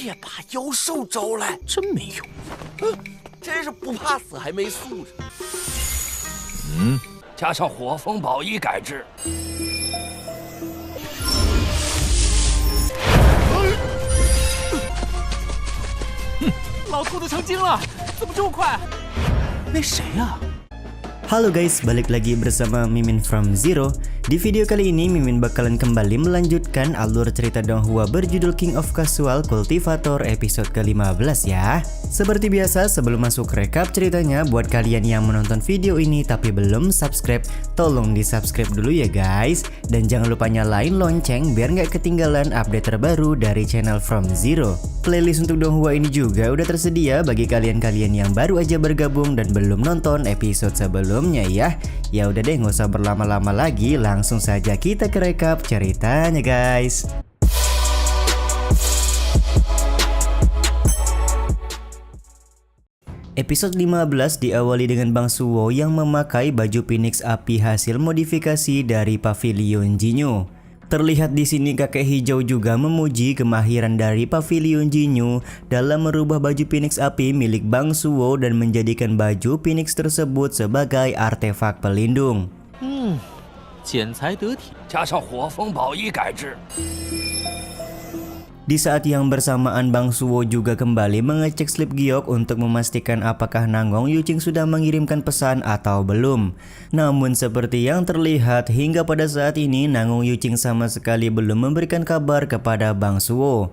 别把妖兽招来，真没用。真是不怕死还没素质。加上火风宝衣改制。老兔子成精了，怎么这么快？那谁呀？ Halo guys, balik lagi bersama Mimin from Zero. Di video kali ini Mimin bakalan kembali melanjutkan alur cerita Donghua berjudul King of Casual Cultivator episode ke-15 ya. Seperti biasa, sebelum masuk rekap ceritanya, buat kalian yang menonton video ini tapi belum subscribe, tolong di subscribe dulu ya guys. Dan jangan lupa nyalain lonceng biar nggak ketinggalan update terbaru dari channel From Zero. Playlist untuk Donghua ini juga udah tersedia bagi kalian-kalian yang baru aja bergabung dan belum nonton episode sebelumnya ya. Ya udah deh, nggak usah berlama-lama lagi, langsung saja kita ke rekap ceritanya guys. Episode 15 diawali dengan Bang Suwo yang memakai baju Phoenix Api hasil modifikasi dari Pavilion Jinyu. Terlihat di sini kakek hijau juga memuji kemahiran dari Pavilion Jinyu dalam merubah baju Phoenix Api milik Bang Suwo dan menjadikan baju Phoenix tersebut sebagai artefak pelindung. 剪裁得体，加上火风宝衣改制。 Di saat yang bersamaan Bang Suwo juga kembali mengecek slip giok untuk memastikan apakah Nanggong Yuching sudah mengirimkan pesan atau belum. Namun seperti yang terlihat hingga pada saat ini Nanggong Yuching sama sekali belum memberikan kabar kepada Bang Suwo.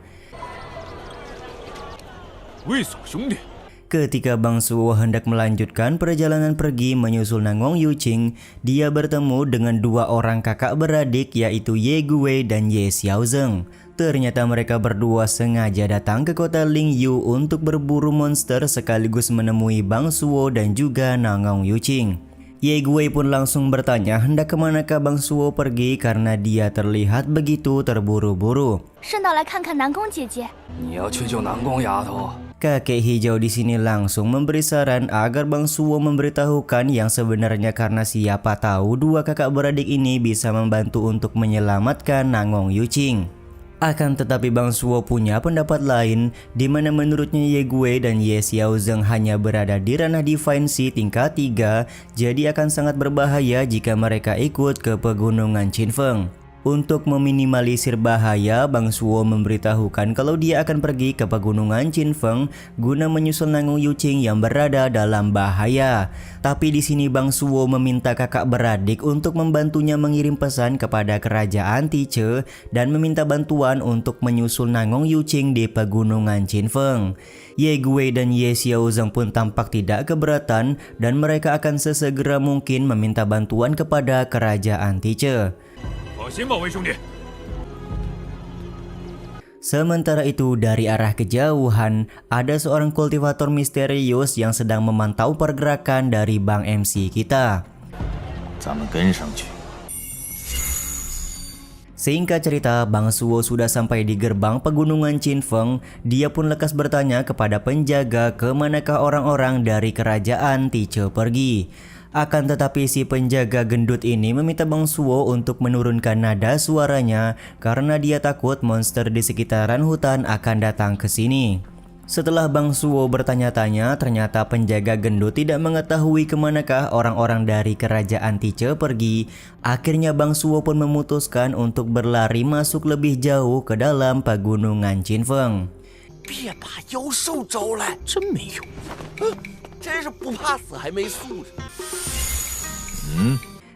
Ketika Bang Suwo hendak melanjutkan perjalanan pergi menyusul Nanggong Yuching, dia bertemu dengan dua orang kakak beradik yaitu Ye Guwei dan Ye Xiaozeng. Ternyata mereka berdua sengaja datang ke kota Lingyu untuk berburu monster sekaligus menemui Bang Suwo dan juga Nanggong Yuching. Ye Guwei pun langsung bertanya hendak kemanakah Bang Suwo pergi karena dia terlihat begitu terburu-buru. Kakek hijau di sini langsung memberi saran agar Bang Suwo memberitahukan yang sebenarnya karena siapa tahu dua kakak beradik ini bisa membantu untuk menyelamatkan Nanggong Yuching. Akan tetapi Bang Suwo punya pendapat lain, di mana menurutnya Ye Guwei dan Ye Xiaozeng hanya berada di ranah Divine Sea tingkat 3, jadi akan sangat berbahaya jika mereka ikut ke pegunungan Qinfeng. Untuk meminimalisir bahaya, Bang Suwo memberitahukan kalau dia akan pergi ke pegunungan Qinfeng guna menyusul Nanggong Yuching yang berada dalam bahaya. Tapi di sini Bang Suwo meminta kakak beradik untuk membantunya mengirim pesan kepada kerajaan Tiche dan meminta bantuan untuk menyusul Nanggong Yuching di pegunungan Qinfeng. Ye Guwei dan Ye Xiaozeng pun tampak tidak keberatan dan mereka akan sesegera mungkin meminta bantuan kepada kerajaan Tiche. Sementara itu dari arah kejauhan ada seorang kultivator misterius yang sedang memantau pergerakan dari Bang MC kita. Singkat cerita, Bang Suwo sudah sampai di gerbang pegunungan Qinfeng. Dia pun lekas bertanya kepada penjaga kemanakah orang-orang dari kerajaan Tiche pergi. Akan tetapi si penjaga gendut ini meminta Bang Suwo untuk menurunkan nada suaranya karena dia takut monster di sekitaran hutan akan datang ke sini. Setelah Bang Suwo bertanya-tanya, ternyata penjaga gendut tidak mengetahui kemanakah orang-orang dari kerajaan Tiche pergi. Akhirnya Bang Suwo pun memutuskan untuk berlari masuk lebih jauh ke dalam pegunungan Qinfeng. 别把妖兽招来，真没用。真是不怕死还没素质。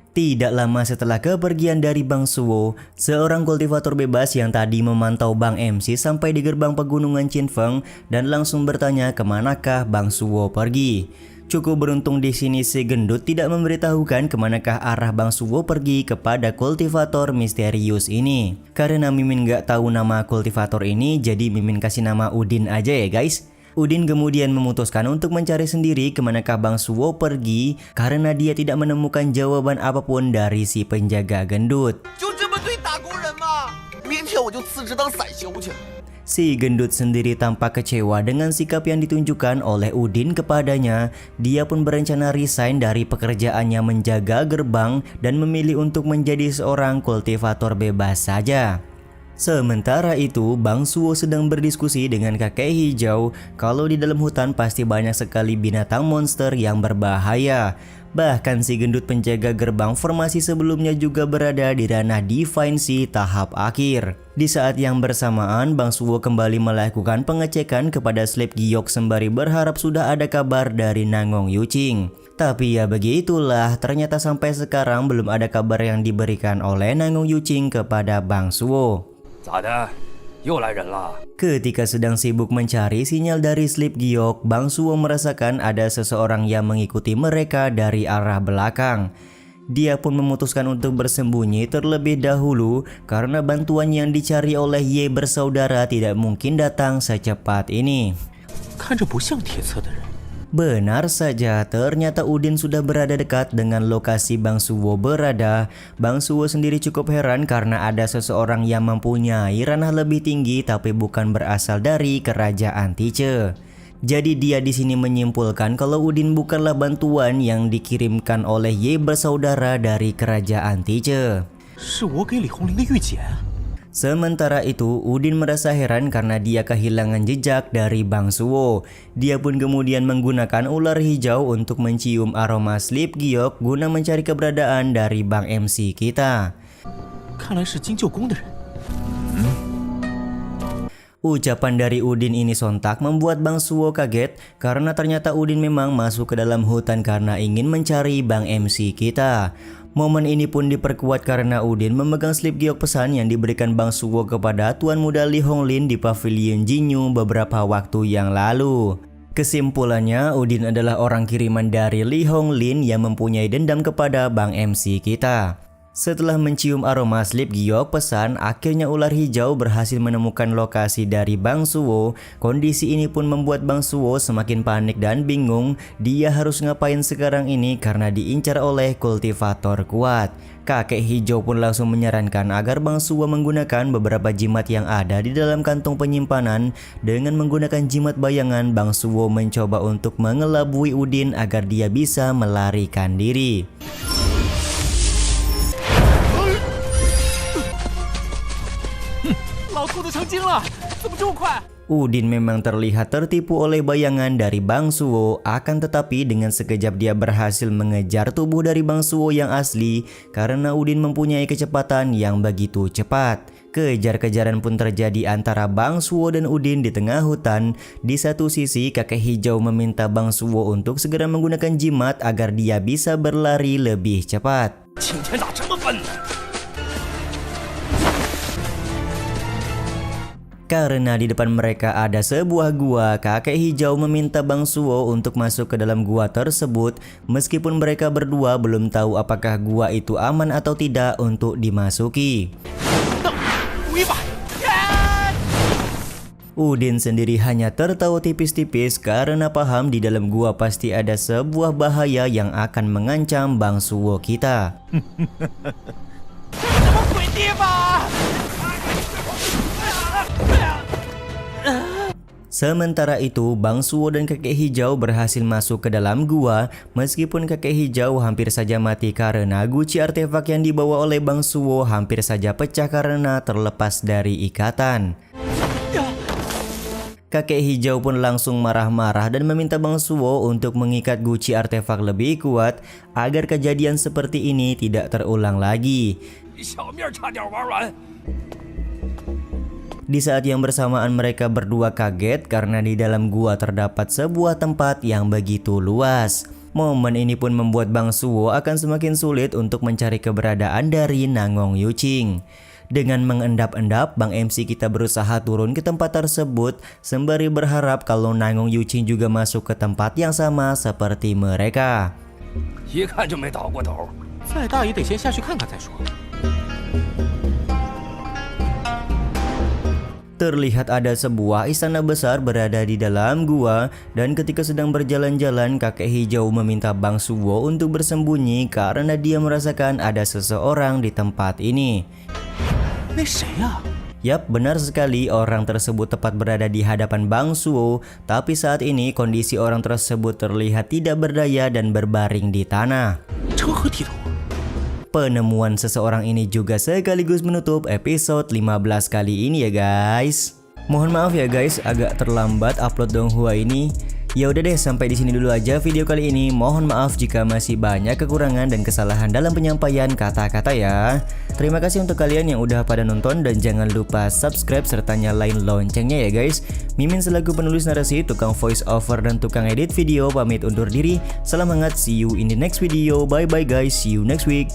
Tidak lama setelah kepergian dari Bang Suwo, seorang kultivator bebas yang tadi memantau Bang MC sampai di gerbang pegunungan Qinfeng dan langsung bertanya kemanakah Bang Suwo pergi. Cukup beruntung di sini si gendut tidak memberitahukan kemanakah arah Bang Suwo pergi kepada kultivator misterius ini. Karena Mimin gak tahu nama kultivator ini, jadi Mimin kasih nama Udin aja ya guys. Udin kemudian memutuskan untuk mencari sendiri kemanakah Bang Suwo pergi karena dia tidak menemukan jawaban apapun dari si penjaga gendut. Si gendut sendiri tampak kecewa dengan sikap yang ditunjukkan oleh Udin kepadanya. Dia pun berencana resign dari pekerjaannya menjaga gerbang dan memilih untuk menjadi seorang kultivator bebas saja. Sementara itu, Bang Suwo sedang berdiskusi dengan kakek hijau kalau di dalam hutan pasti banyak sekali binatang monster yang berbahaya. Bahkan si gendut penjaga gerbang formasi sebelumnya juga berada di ranah Divine Sea tahap akhir. Di saat yang bersamaan, Bang Suwo kembali melakukan pengecekan kepada Slip Giok sembari berharap sudah ada kabar dari Nangong Yuching. Tapi ya begitulah, ternyata sampai sekarang belum ada kabar yang diberikan oleh Nangong Yuching kepada Bang Suwo. 咋的？又来人了？ Ketika sedang sibuk mencari sinyal dari Slip Giok, Bang Suwo merasakan ada seseorang yang mengikuti mereka dari arah belakang. Dia pun memutuskan untuk bersembunyi terlebih dahulu karena bantuan yang dicari oleh Ye bersaudara tidak mungkin datang secepat ini. 看着不像铁测的人。 Benar saja, ternyata Udin sudah berada dekat dengan lokasi Bang Suwo berada. Bang Suwo sendiri cukup heran karena ada seseorang yang mempunyai ranah lebih tinggi tapi bukan berasal dari kerajaan Tiche. Jadi dia di sini menyimpulkan kalau Udin bukanlah bantuan yang dikirimkan oleh Ye bersaudara dari kerajaan Tiche. 是我给李红林的御姐。 Sementara itu, Udin merasa heran karena dia kehilangan jejak dari Bang Suwo. Dia pun kemudian menggunakan ular hijau untuk mencium aroma Slip Giok guna mencari keberadaan dari Bang MC kita. 看来是金舅宫的人。 Ucapan dari Udin ini sontak membuat Bang Suwo kaget karena ternyata Udin memang masuk ke dalam hutan karena ingin mencari Bang MC kita. Momen ini pun diperkuat karena Udin memegang Slip Giok pesan yang diberikan Bang Suwo kepada Tuan Muda Li Honglin di Pavilion Jinyu beberapa waktu yang lalu. Kesimpulannya, Udin adalah orang kiriman dari Li Honglin yang mempunyai dendam kepada Bang MC kita. Setelah mencium aroma Slip Giok pesan, akhirnya ular hijau berhasil menemukan lokasi dari Bang Suwo. Kondisi ini pun membuat Bang Suwo semakin panik dan bingung. Dia harus ngapain sekarang ini karena diincar oleh kultivator kuat. Kakek hijau pun langsung menyarankan agar Bang Suwo menggunakan beberapa jimat yang ada di dalam kantong penyimpanan. Dengan menggunakan jimat bayangan, Bang Suwo mencoba untuk mengelabui Udin agar dia bisa melarikan diri. Udin memang terlihat tertipu oleh bayangan dari Bang Suwo, akan tetapi dengan sekejap dia berhasil mengejar tubuh dari Bang Suwo yang asli karena Udin mempunyai kecepatan yang begitu cepat. Kejar-kejaran pun terjadi antara Bang Suwo dan Udin di tengah hutan. Di satu sisi, kakek hijau meminta Bang Suwo untuk segera menggunakan jimat agar dia bisa berlari lebih cepat. Karena di depan mereka ada sebuah gua, kakek hijau meminta Bang Suwo untuk masuk ke dalam gua tersebut. Meskipun mereka berdua belum tahu apakah gua itu aman atau tidak untuk dimasuki. Udin sendiri hanya tertawa tipis-tipis karena paham di dalam gua pasti ada sebuah bahaya yang akan mengancam Bang Suwo kita. Sementara itu, Bang Suwo dan kakek hijau berhasil masuk ke dalam gua. Meskipun kakek hijau hampir saja mati karena guci artefak yang dibawa oleh Bang Suwo hampir saja pecah karena terlepas dari ikatan. Kakek hijau pun langsung marah-marah dan meminta Bang Suwo untuk mengikat guci artefak lebih kuat agar kejadian seperti ini tidak terulang lagi. Di saat yang bersamaan mereka berdua kaget karena di dalam gua terdapat sebuah tempat yang begitu luas. Momen ini pun membuat Bang Suwo akan semakin sulit untuk mencari keberadaan dari Nangong Yuching. Dengan mengendap-endap, Bang MC kita berusaha turun ke tempat tersebut sembari berharap kalau Nangong Yuching juga masuk ke tempat yang sama seperti mereka. Terlihat ada sebuah istana besar berada di dalam gua, dan ketika sedang berjalan-jalan, kakek hijau meminta Bang Suwo untuk bersembunyi karena dia merasakan ada seseorang di tempat ini. Yap, benar sekali, orang tersebut tepat berada di hadapan Bang Suwo, tapi saat ini kondisi orang tersebut terlihat tidak berdaya dan berbaring di tanah. penemuan seseorang ini juga sekaligus menutup episode 15 kali ini ya guys. Mohon maaf ya guys, agak terlambat upload Donghua ini. Ya udah deh, sampai di sini dulu aja video kali ini. Mohon maaf jika masih banyak kekurangan dan kesalahan dalam penyampaian kata-kata ya. Terima kasih untuk kalian yang udah pada nonton dan jangan lupa subscribe serta nyalain loncengnya ya guys. Mimin selaku penulis narasi, tukang voice over dan tukang edit video pamit undur diri. Salam hangat, see you in the next video. Bye bye guys, see you next week.